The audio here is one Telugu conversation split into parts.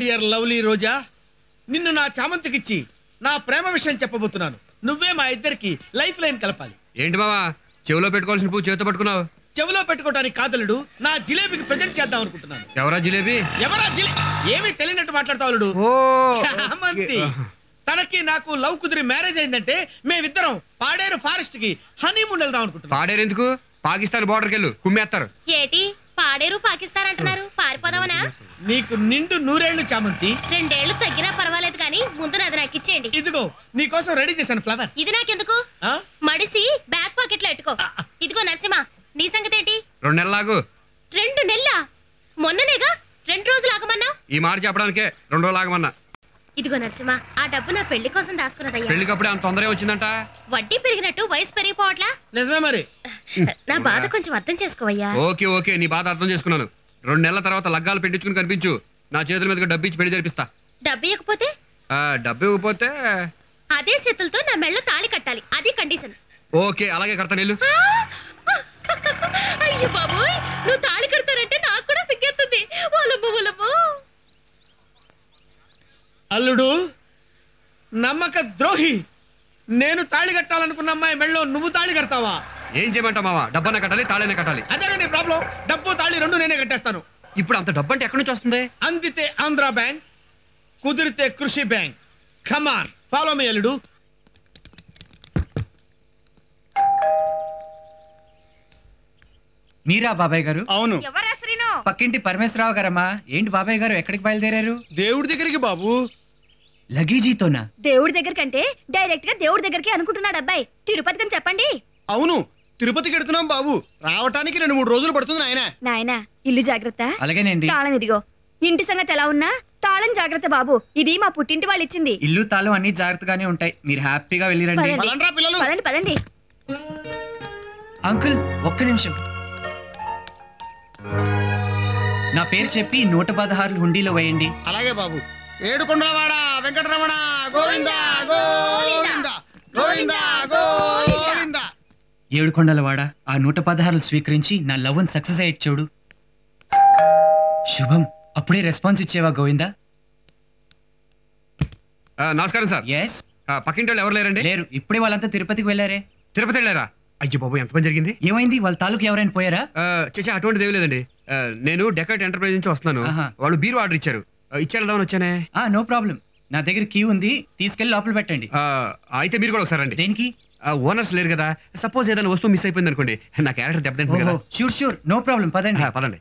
డియర్ లవ్లీ రోజా, నిన్ను నా చామంతికిచ్చి నా ప్రేమ విషయం చెప్పబోతున్నాను. నువ్వే మా ఇద్దరికి లైఫ్ లైన్ కలపాలి. ఏంటి బావా చెవిలో పెట్టుకోవాల్సిన పువ్వు చేతితో పట్టుకున్నావు? చెవిలో పెట్టుకోవడానికి కాదలుడు, నా జిలేబీకి ప్రజెంట్ చేద్దాం అనుకుంటున్నాను. ఎవరా జిలేబీ? ఎవరా ఏమీ తెలియనట్టు మాట్లాడతావులుడు. చామంతి తనకి నాకు లవ్ కుదిరి మ్యారేజ్ అయిందంటే మేమిద్దరం పాడేరు ఫారెస్ట్ కి హనీమూన్ వెళ్దాం అనుకుంటున్నాం. పాడేరు ఎందుకు? పాకిస్తాన్ బోర్డర్కి వెళ్ళు, కుమ్మేస్తారు. ఏటి పాడేరు పాకిస్తాన్ అంటున్నారు? పారిపోదామనా? నీకు నిండు నూరేళ్లు చామంతి. 2 ఏళ్లు తగ్గినా పర్వాలేదు కానీ ముందు నాది నాకు ఇచ్చేయండి. ఇదిగో నీ కోసం రెడీ చేశాను ఫ్లవర్. ఇది నాకెందుకు? మడిసి బ్యాక్ పాకెట్ లో ఎట్టుకో. ఇదిగో నరసింహ, నీ సంగతి ఏంటి? 2 నెలలాగు. 2 నెలల? మొన్ననేగా 2 రోజులు ఆగమన్నా. ఈ మాట చెప్పడానికే 2 రోజులు ఆగమన్నా. ఇదిగో నరసింహ, ఆ డబ్బు నా పెళ్లి కోసం దాచుకున్నదయ్యా. పెళ్లికప్పుడే అంత తొందరగా వచ్చిందంట. వడ్డీ పెరిగినట్టు వయసు పెరిగిపోవట్లా? నిజమే మరి. నా బాధ కొంచెం అర్థం చేసుకోవయ్యా. ఓకే ఓకే, నీ బాధ అర్థం చేసుకున్నాను. 2 నెలల తర్వాత లగ్గాలు పెట్టించుకుని కనిపించు, నా చేతుల మీదకి డబ్బు ఇచ్చి పెళ్లి జరిపిస్తా. డబ్బు ఇవ్వకపోతే? డబ్బు ఇవ్వకపోతే అదే చేతులతో నా మెళ్ళ తాళి కట్టాలి, అది కండిషన్. ఓకే అలాగే కడతా. నీళ్ళు అయ్యో బాబోయ్, నువ్వు తాళి కడతానంటే నాకు కూడా సిగ్గెత్తుంది. ఓలమ్మో. అల్లుడు నమ్మక ద్రోహి, నేను తాళి కట్టాలనుకున్న అమ్మాయి మెళ్ళో నువ్వు తాళి కడతావా? ఏం చేయమంటావు మావా? డబ్బన్నా కట్టాలి, తాళైనా కట్టాలి. అదే నీ ప్రాబ్లం. డబ్బు తాళి 2 నేనే కట్టేస్తాను. ఇప్పుడు అంత డబ్బు అంటే ఎక్కడి నుంచి వస్తుంది? అందితే ఆంధ్ర బ్యాంక్, కుదిరితే కృషి బ్యాంక్. కమాన్ ఫాలో మీ అల్లుడు. మీరా బాబాయ్ గారు? అవును. పక్కింటి పరమేశ్వరరావు గారమ్మా. ఏంటి బాబాయ్ గారు ఎక్కడికి బయలుదేరారు? దేవుడి దగ్గరికి బాబు. లగేజీతోనా? దేవుడి దగ్గర కంటే డైరెక్ట్ గా దేవుడి దగ్గరికి అనుకుంటున్నాడు అబ్బాయి. తిరుపతికి అని చెప్పండి. అవును, తిరుపతికి వెడుతున్నాం బాబు. రావటానికి 2-3 రోజులు పడుతుంది నాయనా. ఇల్లు జాగ్రత్త. అలాగేనండి. తాళం ఇదిగో. ఇంటి సంగతి ఎలా ఉన్నా తాళం జాగ్రత్త బాబు. ఇది మా పుట్టింటి వాళ్ళు ఇచ్చింది. ఇల్లు తాళం అన్ని జాగ్రత్తగానే ఉంటాయి, మీరు హ్యాపీగా వెళ్ళిరండి. పదండి. అంకుల్ ఒక్క నిమిషం. నా పేరు చెప్పి 116 హుండీలో వేయండి. అలాగే బాబు. ఏడుకొండలవాడ వెంకటరమణ గోవింద గోవింద గోవింద గోవింద. ఏడుకొండలవాడ ఆ 116 స్వీకరించి నా లవ్ సక్సెస్ అయ్యి చూడు. శుభం. అప్పుడే రెస్పాన్స్ ఇచ్చేవా గోవిందా? నమస్కారం సార్. ఎస్. పక్కింటి వాళ్ళు ఎవరు లేరండి? లేరు, ఇప్పుడే వాళ్ళంతా తిరుపతికి వెళ్ళారే. తిరుపతి వెళ్ళారా? అయ్యో బాబు, ఎంత పని జరిగింది. ఏమైంది? వాళ్ళ తాలూకు ఎవరైనా పోయారా? చచ్చా అటువంటిది ఏమీ లేదండి. నేను డెకాట్ ఎంటర్ప్రైజ్ నుంచి వస్తున్నాను. వాళ్ళు బీరు ఆర్డర్ ఇచ్చారు, ఇచ్చేద్దామని వచ్చానే. నో ప్రాబ్లం, నా దగ్గర కీ ఉంది, తీసుకెళ్లి లోపల పెట్టండి. అయితే మీరు కూడా ఒకసారి రండి. దేనికి? ఓనర్స్ లేరు కదా, సపోజ్ ఏదైనా వస్తువు మిస్ అయిపోయింది అనుకోండి, నా క్యారెక్టర్ దెబ్బతింటుంది కదా. షూర్ నో ప్రాబ్లం, పదండి. పదండి.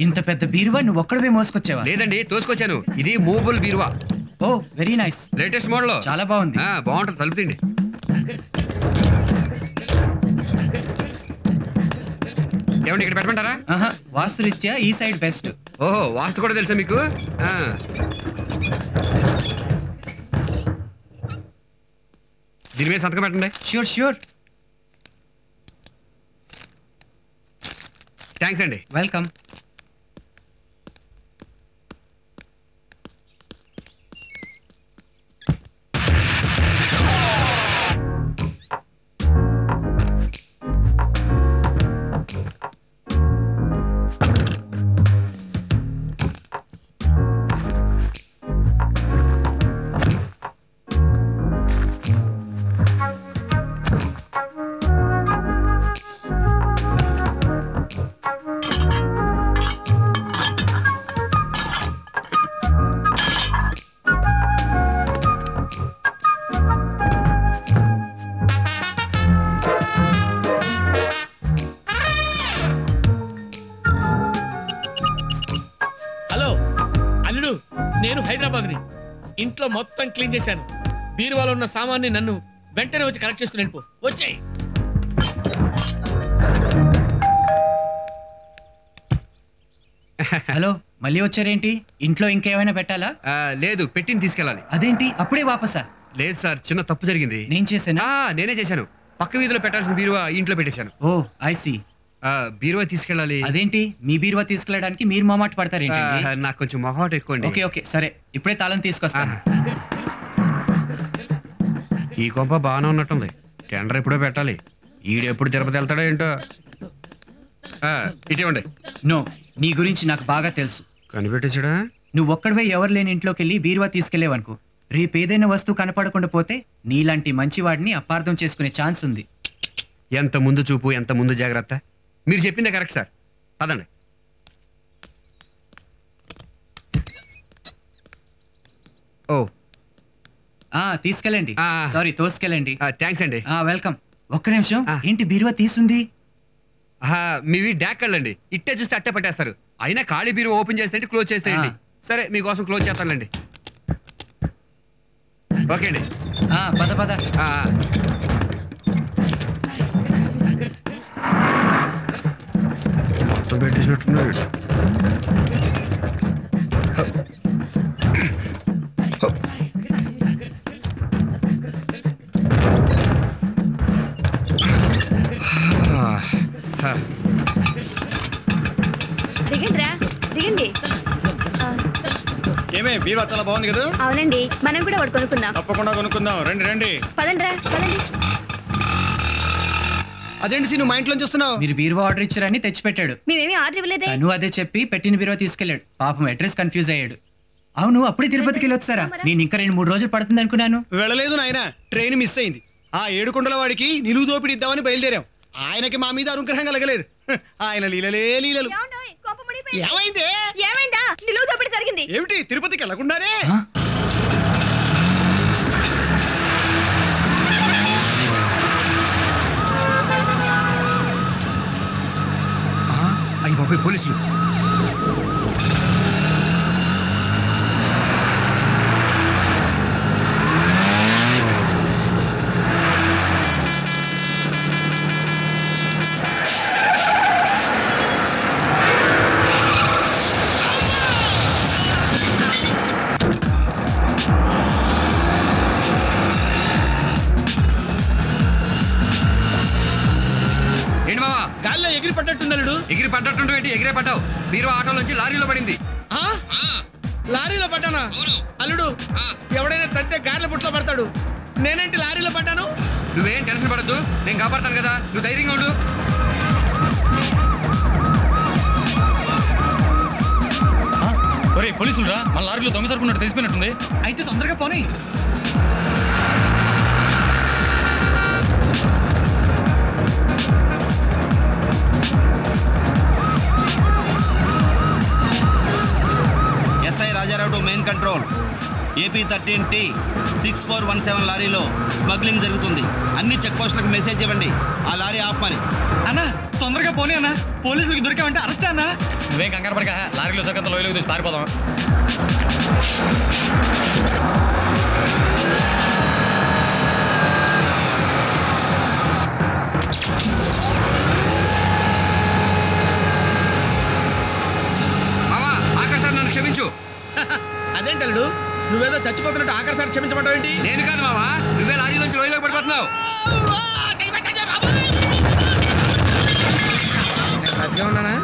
ఇంత పెద్ద బీరువా నువ్వు ఒక్కడవే మోసుకొచ్చావా? లేదండి, తోసుకొచ్చాను. ఇది మూవబుల్ బీరువా. ఓ వెరీ నైస్. Latest model. చాలా బాగుంది. బాగుంటుంది, తలుపు తీయండి. ఏమండి ఇక్కడ పెట్టమంటారా? వాస్తురీత్యా ఈ సైడ్ బెస్ట్. ఓహో, వాస్తు కూడా తెలుసా మీకు? దీని మీద సంతకం పెట్టండి. ష్యూర్. థ్యాంక్స్ అండి. వెల్కమ్. నేను హైదరాబాద్ ని ఇంట్లో మొత్తం క్లీన్ చేశాను. బీరువాలో ఉన్న సామాన్ని నన్ను వెంటనే వచ్చి కలెక్ట్ చేసుకుని వెళ్ళిపో. వచ్చాయి. హలో, మళ్ళీ వచ్చారేంటి? ఇంట్లో ఇంకేమైనా పెట్టాలా? లేదు, పెట్టింది తీసుకెళ్ళాలి. అదేంటి అప్పుడే వాపసా? లేదు సార్, చిన్న తప్పు జరిగింది. నేను చేశానా? నేనే చేశాను. పక్క వీధిలో పెట్టాల్సిన బీరువా ఇంట్లో పెట్టేశాను. ఓ ఐ సీ. బీరువా తీసుకెళ్ళాలి. అదేంటి మీ బీరువా తీసుకెళ్ళడానికి మీరు మొహమాట పడతారేంటి? నాకు కొంచెం మొహమాట ఎక్కువ అండి. ఓకే సరే, ఇప్పుడే తాళం తీసుకొస్తాను. ఈ కొంప బాగానే ఉన్నట్టుంది. టెండర్ ఎప్పుడో పెట్టాలి. ఈడెప్పుడు తిరుపతి వెళ్తాడో ఏంటో. ఇటీవండి. నో, నీ గురించి నాకు బాగా తెలుసు. కనిపెట్టేసాడా? నువ్వు ఒక్కడవే ఎవరు లేని ఇంట్లోకి వెళ్ళి బీరువా తీసుకెళ్లేవనుకో, రేపు ఏదైనా వస్తువు కనపడకుండా పోతే నీలాంటి మంచివాడిని అపార్థం చేసుకునే ఛాన్స్ ఉంది. ఎంత ముందు చూపు, ఎంత ముందు జాగ్రత్త. మీరు చెప్పిందే కరెక్ట్ సార్. పదండి. ఓ తీసుకెళ్ళండి. సారీ, తోసుకెళ్ళండి. థ్యాంక్స్ అండి. వెల్కమ్. ఒక్క నిమిషం. ఏంటి బీరువా తీసుంది? మీవి డాక్ళ్ళండి. ఇట్టే చూస్తే అట్టే పట్టేస్తారు. అయినా ఖాళీ బీరువా ఓపెన్ చేస్తే క్లోజ్ చేస్తాయండి. సరే, మీకోసం క్లోజ్ చేస్తానండి. ఓకే అండి. పద పద. మొత్తం పెట్టేసినట్టున్నాడు. దిగండి. ఏమే బీరువా చాలా బాగుంది కదా? అవునండి, మనం కూడా ఒకటి కొనుక్కుందాం. తప్పకుండా కొనుక్కుందాం. రండి రండి. పదండి. అదేంటి నువ్వు మా ఇంట్లో చూస్తున్నావు? మీరు బీరువా ఆర్డర్ ఇచ్చారని తెచ్చిపెట్టాడు. మేమేమీ ఆర్డర్ ఇవ్వలేదే. నువ్వు అదే చెప్పి పెట్టిన బీరువా తీసుకెళ్లాడు. పాపం అడ్రస్ కన్ఫ్యూజ్ అయ్యాడు. అవును, అప్పుడే తిరుపతికి వెళ్ళొచ్చారా? నేను ఇంకా 2-3 రోజులు పడుతుంది అనుకున్నాను. వెళ్ళలేదు నాయన, ట్రైన్ మిస్ అయింది. ఆ 7 కొండల వాడికి నిలువు దోపిడి ఇద్దామని బయలుదేరాం. ఆయనకి మా మీద అనుగ్రహం కలగలేదు. ఆయన లీలలే లీలలు. ఏమైందా? నిలువు దోపిడి జరిగింది. ఏమిటి, తిరుపతికి వెళ్ళకుండానే? అయ్యి బాబాయ్, పోలీసులు. గాల్లో ఎగిరి పడ్డట్టుంది అల్లుడు. ఎగిరి పడ్డట్టుంటే ఏంటి? ఎగిరే పడ్డావు. బీరువా ఆటోలోంచి లారీలో పడింది. లారీలో పడ్డానా? అల్లుడు, ఎవడైనా తంతే గార్ల బుట్లో పడతాడు. నేనేంటి లారీలో పడ్డాను? నువ్వేం టెన్షన్ పడద్దు, నేను కాపాడతాను కదా. నువ్వు ధైర్యంగా ఉండు. పోలీసులు రా, మన లారీలో దొంగ సరుకున్నట్టు తెలిసిపోయినట్టుంది. అయితే తొందరగా పోనీ. Rajarao to main control. AP 13T 6417 లారీలో స్మగ్లింగ్ జరుగుతుంది. అన్ని చెక్ పోస్టులకు మెసేజ్ ఇవ్వండి, ఆ లారీ ఆపమని. అన్నా తొందరగా పోనీ అన్నా, పోలీసులకి దొరికామంటే అరెస్ట్ అన్నా. నువ్వేం కంగారు పడక, లారీలో సరికంత లోయలోకి తీసి పారిపోదాం. మావా, ఆకాశ్ సార్ నన్ను క్షమించు. అదేంటల్లుడు, నువ్వేదో చచ్చిపోతున్నట్టు ఆఖరిసారి క్షమించమంటావు ఏంటి? నేను కాదు మావా, నువ్వే లారీలోంచి లోయలోకి పడిపోతున్నావు. ఉన్నానా?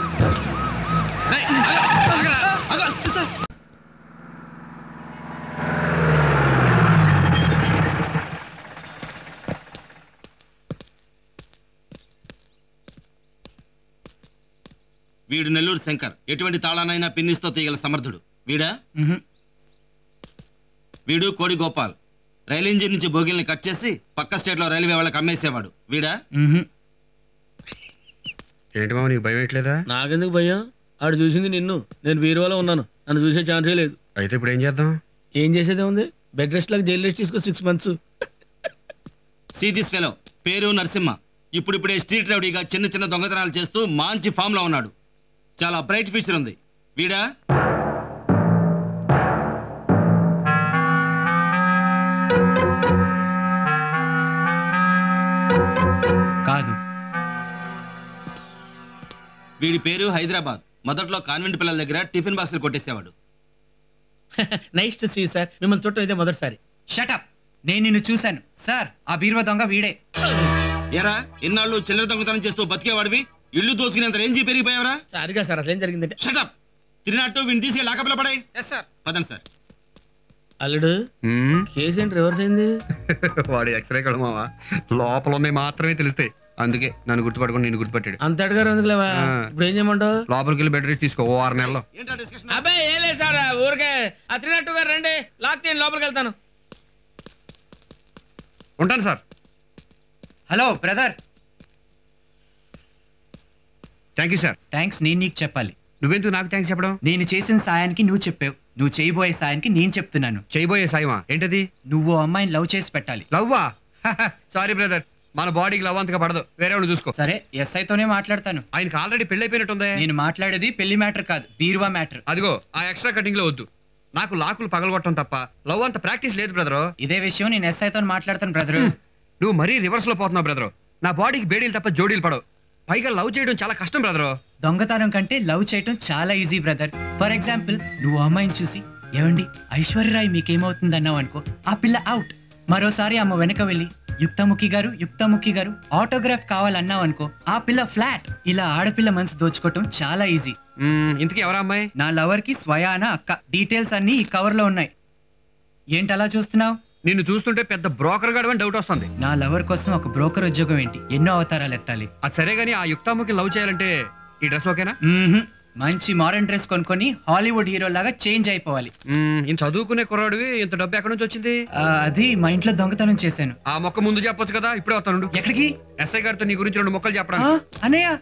వీడు నెల్లూరు శంకర్. ఎటువంటి తాళానైనా పిన్నిస్తో తీయగల సమర్థుడు. వీడా? వీడు కోడి గోపాల్. రైలు ఇంజిన్ నుంచి బోగిల్ని కట్ చేసి పక్క స్టేట్ లో రైల్వే వాళ్ళకి అమ్మేసేవాడు. వీడా? ఏంటి మామ, నీకు భయం వేయట్లేదా? నాకెందుకు భయం? ఆడు చూసింది నిన్ను, నేను బీరువాలో ఉన్నాను. నన్ను చూసే ఛాన్సే లేదు. అయితే ఇప్పుడు ఏం చేద్దాం? ఏం చేసేదే ఉంది, బెడ్ రెస్ట్ లాగా జైలు రెస్ట్ తీసుకో 6 months. సీ దిస్ ఫెలో, పేరు నరసింహ. ఇప్పుడిప్పుడే స్ట్రీట్ రౌడీగా చిన్న చిన్న దొంగతనాలు చేస్తూ మంచి ఫామ్ లో ఉన్నాడు. చాలా బ్రైట్ ఫ్యూచర్ ఉంది. వీడా? కాదు. వీడి పేరు హైదరాబాద్. మొదట్లో కాన్వెంట్ పిల్లల దగ్గర టిఫిన్ బాక్సులు కొట్టేసేవాడు. Nice to see you sir. మిమ్మల్ని చూడటం ఇదే మొదటిసారి. షటప్. నేను నిన్ను చూశాను సార్. ఆ బీరువా దొంగ వీడే. ఎరా, ఇన్నాళ్ళు చిల్లర దొంగతనం చేస్తూ బతికేవాడివి, ఇల్లు దోచుకునేంత రేంజీ పెరిగిపోయావరా? సారిగా సార్, అసలు ఏం జరిగిందంటే. షటప్. తిరిగినట్టు వీడిని తీసి లాకప్లో పడాయి. పదండి సార్. అల్లుడు, కేసు ఏంటి రివర్స్ అయింది? వాడు ఎక్స్రే కడు మావా, లోపల ఉన్నాయి మాత్రమే తెలుస్తాయి. అందుకే నన్ను గుర్తుపట్టుకుని నేను గుర్తుపట్టాడు. అంత అడిగారు ఎందుకులేవా? ఇప్పుడు ఏం చేయమంటావు? లోపలికి వెళ్ళి బెడ్ రెస్ట్ తీసుకో 6 నెలల్లో. ఏంటా డిస్కషన్? అబ్బాయి ఏం లేదు సార్, ఊరికే ఆ 302 గారు రండి, లాక్ తీయండి, లోపలికి వెళ్తాను. ఉంటాను sir. Hello brother. Thank you sir. Thanks నేను నీకు చెప్పాలి. నువ్వెందుకు నాకు థ్యాంక్స్ చెప్పడం? నేను చేసిన సాయానికి నువ్వు చెప్పావు, నువ్వు చేయబోయే సాయానికి నేను చెప్తున్నాను. చేయబోయే సాయమా? ఏంటది? నువ్వు అమ్మాయిని లవ్ చేసి పెట్టాలి. లవ్వా? సారీ బ్రదర్, మన బాడీకి లవ్ అంతగా పడదు, వేరే వాళ్ళు చూసుకో. సరే ఎస్ఐతోనే మాట్లాడతాను. ఆయనకి ఆల్రెడీ పెళ్లి అయిపోయినట్టుంది. నేను మాట్లాడేది పెళ్లి మ్యాటర్ కాదు, బీరువా మ్యాటర్. అదిగో ఆ ఎక్స్ట్రా కటింగ్ లో వద్దు. నాకు లాకులు పగలగొట్టడం తప్ప లవ్ అంత ప్రాక్టీస్ లేదు బ్రదరు. ఇదే విషయం నేను ఎస్ఐతో మాట్లాడతాను బ్రదరు. నువ్వు మరీ రివర్స్ లో పోతున్నావు బ్రదరు. నా బాడీకి బేడీలు తప్ప జోడీలు పడవు. పైగా లవ్ చేయడం చాలా కష్టం బ్రదరు. దొంగతనం కంటే లవ్ చేయటం చాలా ఈజీ బ్రదర్. ఫర్ ఎగ్జాంపుల్ నువ్వు అమ్మాయిని చూసి ఏమండి ఐశ్వర్యరాయ్ మీకేమవుతుంది అన్నావు అనుకో, ఆ పిల్ల అవుట్. మరోసారి అమ్మ వెనక వెళ్ళి యుక్తముఖి గారు ఆటోగ్రాఫ్ కావాలన్నావు అనుకో, ఆ పిల్ల ఫ్లాట్. ఇలా ఆడపిల్ల మనసు దోచుకోవటం చాలా ఈజీ. ఇంతకీ ఎవరా అమ్మాయి? నా లవర్ కి స్వయాన అక్క. డీటెయిల్స్ అన్ని ఈ కవర్ లో ఉన్నాయి. ఏంటి అలా చూస్తున్నావు? నిన్ను చూస్తుంటే పెద్ద బ్రోకర్ గాడు అని డౌట్ వస్తుంది. నా లవర్ కోసం ఒక బ్రోకర్ ఉద్యోగం ఏంటి, ఎన్నో అవతారాలు ఎత్తాలి. అది సరే గానీ ఆ యుక్తాముఖి లవ్ చేయాలంటే ఈ డ్రెస్ ఓకేనా? మంచి మోడర్న్ డ్రెస్ కొనుక్కొని హాలీవుడ్ హీరో లాగా చేంజ్ అయిపోవాలి. ఇంత చదువుకునే కుర్రాడివి, ఇంత డబ్బు ఎక్కడి నుంచి వచ్చింది? అది మా ఇంట్లో దొంగతనం చేశాను. ఆ మొక్క ముందు చెప్పొచ్చు కదా, ఇప్పుడే వస్తాను. ఎక్కడికి? ఎస్ఐ గారితో నీ గురించి 2 మొక్కలు చెప్పడానికి. అన్నయ్య